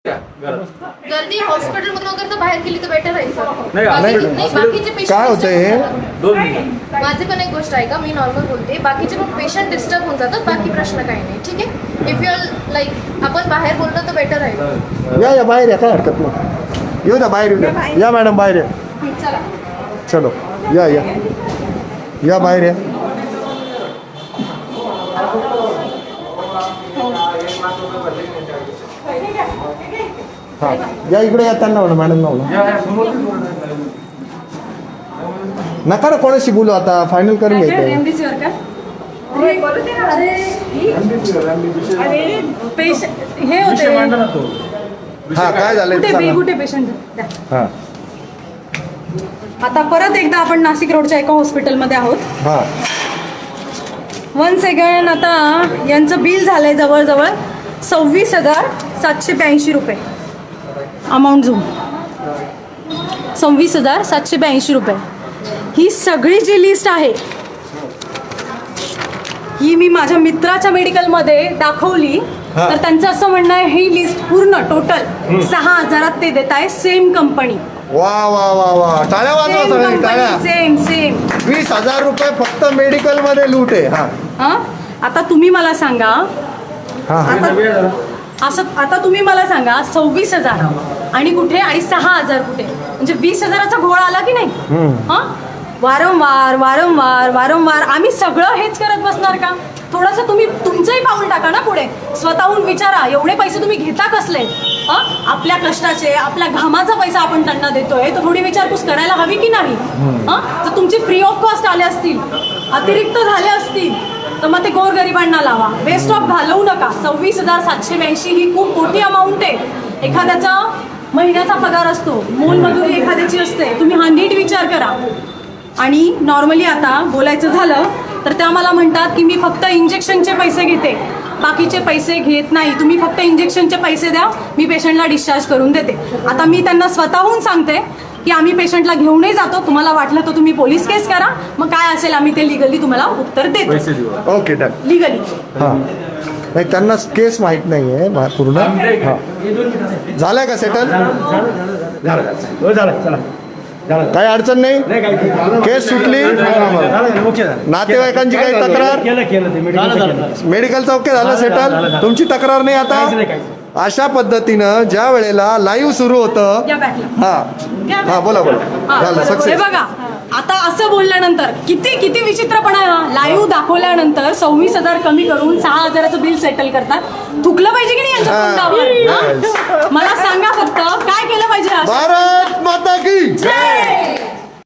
गर्दी हॉस्पिटल मधून वगैरे तर बाहेर गेली तर बेटर राहील सर. बाकीचे पेशंट काय होतंय हे? माझी पण एक गोष्ट आहे का, मी नॉर्मल बोलते, बाकीचे पण पेशंट डिस्टर्ब होऊन जातात, बाकी प्रश्न काही नाही. ठीक आहे, इफ यू आर लाईक आपण बाहेर बोललो तर बेटर राहील. या बाहेर या, काय हरकत नाही. येऊ द्या बाहेर, येऊ द्या. या मॅडम बाहेर या. चला चलो या बाहेर या. हा या इकडे या, त्यांना म्हणा मॅडम नका ना कोणाशी बोलू, आता फायनल करून घ्यायचं. हे होते हा काय झालं पेशंट. हा आता परत एकदा आपण नाशिक रोडच्या एका हॉस्पिटलमध्ये आहोत. हा 1 सेकंड. आता यांचं बिल झालंय जवळजवळ 26,782 रुपये. अमाऊंट झूम 26,782 रुपये. ही सगळी जी लिस्ट आहे ही मी माझ्या मित्राच्या मेडिकलमध्ये दाखवली तर त्यांचं असं म्हणणं आहे ही लिस्ट पूर्ण टोटल 6,000 ते देत आहे. Same company. वा वा वा वा, टाळ्या वाजवा सगळ्यांनी, टाळ्या. सेम 20,000 रुपये फक्त मेडिकल मध्ये लूट आहे. हा आता तुम्ही मला सांगा, हा आता तुम्ही मला सांगा 26,000 आणि कुठे आणि 6,000 कुठे, म्हणजे 20,000चा घोळ आला की नाही. हा वारंवार वारंवार वारंवार आम्ही सगळं हेच करत बसणार का? थोडंसं तुम्ही तुमचंही पाऊल टाका ना पुढे. स्वतःहून विचारा, एवढे पैसे तुम्ही घेता कसले? आपल्या कष्टाचे, आपल्या घामाचा पैसा आपण त्यांना देतोय, तर थोडी विचारपूस करायला हवी की नाही? जर तुमची फ्री ऑफ कॉस्ट आले असतील, अतिरिक्त झाले असतील, तर मग ते गोरगरिबांना लावा. वेस्ट ऑफ घालवू नका. 26,782 ही खूप मोठी अमाऊंट आहे. एखाद्याचा महिन्याचा पगार असतो, मोलमजुरी एखाद्याची असते. तुम्ही हा नीट विचार करा. आणि नॉर्मली आता बोलायचं झालं तर त्या मला म्हणतात की मी फक्त इंजेक्शनचे पैसे घेते, बाकीचे पैसे घेत नाही. तुम्ही फक्त इंजेक्शनचे पैसे द्या, मी पेशंटला डिस्चार्ज करून देते. आता मी त्यांना स्वतःहून सांगते की आम्ही पेशंटला घेऊनही जातो, तुम्हाला वाटलं तर तुम्ही पोलीस केस करा, मग काय असेल आम्ही ते लिगली तुम्हाला उत्तर देतो. Okay done. लिगली हां नाही, त्यांना केस माहीत नाही आहे पूर्ण. हां झालंय का सेटल? काही अडचण नाही, केस सुटली. नातेवाईकांची काही तक्रार? मेडिकलचं ओके झालं, सेटल. तुमची तक्रार नाही आता. अशा पद्धतीनं ज्या वेळेला लाईव्ह सुरू होतं. हा बोला झालं सक्सेस. बघा आता असं बोलल्यानंतर किती विचित्रपणा आहे. लाईव्ह दाखवल्यानंतर 26,000 कमी करून 6,000चं बिल सेटल करतात. थुकलं पाहिजे की नाही यांच्या तोंडावर? मला सांगा फक्त काय केलं पाहिजे? बरं